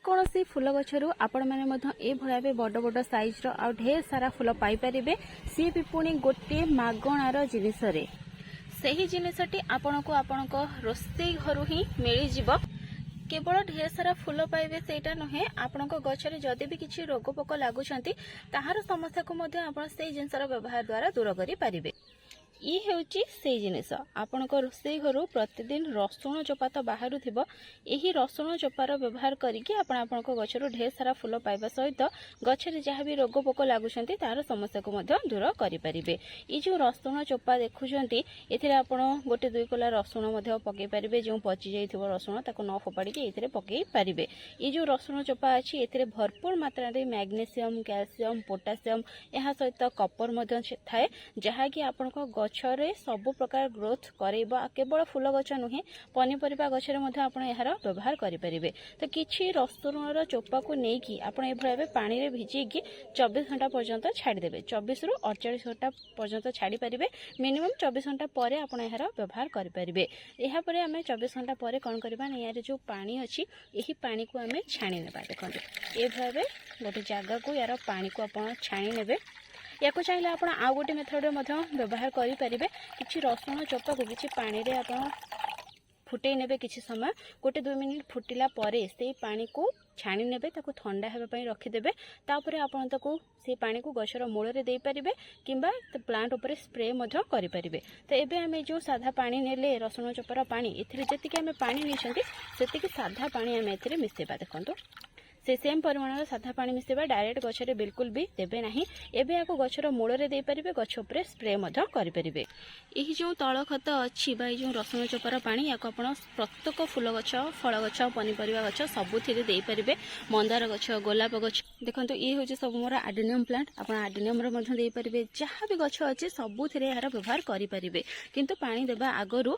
जेकोसी फूल गचर आपण मैंने भाव बड़ बड़ साइज आ ढेर सारा फूल पाइपर सी भी पुणी गोटे मागणार जिनस से ही जिनसटी आपण को आपण रोसई घर ही मिल केवल ढेर सारा फूल पाइबे सेटा नुहे आपण गचर जदि भी किसी रोग पोक लगुंट ताहार समस्या को से जिनसर व्यवहार द्वारा दूर करें। ये हेउची से जिनिस आपण रोसई घर प्रतिदिन रसुण चोपा तो बाहर थी यही रसुण चोपार व्यवहार करके आपण गचर ढेर सारा फूल पाइबा सहित गचर जहाँ भी रोग पोक लगुंट तार समस्या को दूर करें। ये जो रसुण चोपा देखुंत ए गोटे 2 कोला रसुण पकई पारे जो पचि जाइए रसुण ताको न फोपाड़ी ये पकई पारे। ये जो रसुण चोपा अच्छी ए भरपूर मात्रा मैग्नेशियम कैल्शियम पोटासियम यह सहित कपर थाए जहाँकि आपण गचरे सबु प्रकार ग्रोथ करेबा केवल फूल गच नुहे पनीपरिया गचरे यार व्यवहार करें। तो किसी रसुण चोपा को लेकिन आप पानी में भिजेकी 24 घंटा पर्यंत छाड़देवे 24 रु 48 घंटा पर्यंत छाड़ी पारे मिनिमम 24 घंटा पर आप यार व्यवहार करें। यापर आम 24 घंटा पर कौन करवा यार जो पानी अच्छी यही पानी को आम छाणी ने देखते ये भाव गोटे जगह को यार पानी को आप छाणी ने या चाहिए आप आउ गोटे मेथड व्यवहार करें कि रसुण चोपा को किसी पानी रे आप फुटे ने किसी समय गोटे 2 मिनिट फुटिला परे से पानी को छाणी ने ठंडा होगापी रखिदेवे तापर आपन ताको से पानी को गचर मूल में दे पारे किंबा प्लांट उपर स्प्रे करें। तो ये आम जो साधा पानी नेले रसुण चोपार पानी जी आम पानी नहीं से साधा पानी आम ए मिसेबा देखो से सेम परिमाण साधा पानी मिसेबा डायरेक्ट गचरे बिल्कुल भी देवे नहीं एबे आपको गचर मूल में दे पारे गछ उपर स्प्रे करें। यही जो तल खत अच्छी जो रसुण चोपार पानी या प्रत्येक फूल गछ फल गछ पनीपरिया गछ सबुथिरे दे पारे मंदार गछ गोलाप गछ देखो ये हूँ सब मोर आडेनियम प्लांट आप आडेनियम दे पारे जहाँ भी गछ अच्छे सबुथिरे यार व्यवहार करें किंतु पानी देवा आगरू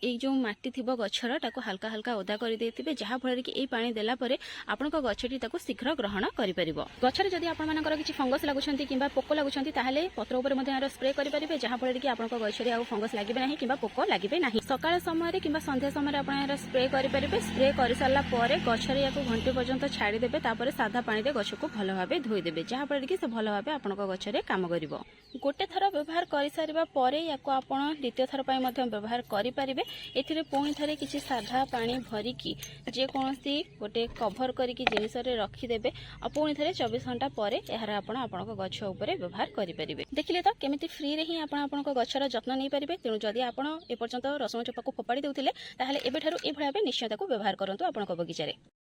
ये जो माटी थी गचर ताको हल्का हल्का ओदा कर देते जहाँफल कि ये पानी देला परे आपण गछटी ताको शीघ्र ग्रहण करें। गचर जदि आपंकर किसी फंगस लगुंट कि पोक लगुंट पत्र उपर स्प्रे करेंगे जहाँफल कि आप गचरे आउ फंगस लगे ना कि पोक लगे ना सकाळ समय कि संध्या समय आप स्प्रे करेंगे स्प्रे कर सारापर गचर या घंटे पर्यंत छाड़ीदेवे तापर साधा पानी गछ को भल भाव धोईदेवे जहाँफल कि भल भाव आपण गचरे काम कर गोटे थर व्यवहार कर सारापर या द्वितीय थर व्यवहार करें। एथिरे पुणी थे किसी साधा पानी भरिकी जेकोसी गोटे कभर करके जिनिस रखिदेवे और पुणी थे 24 घंटा पर यार आपण गछ उपर व्यवहार करें। देखिले तो केमिति फ्री रे ही आपण गछर जत्न नहीं पारे। तेणु जदि आपण एपर्यंत रसुण चोपा को फोपाड़ी देउथिले ताहले एबेठारु ए भळा निश्चय ताको व्यवहार करंतु आपण बगीचारे।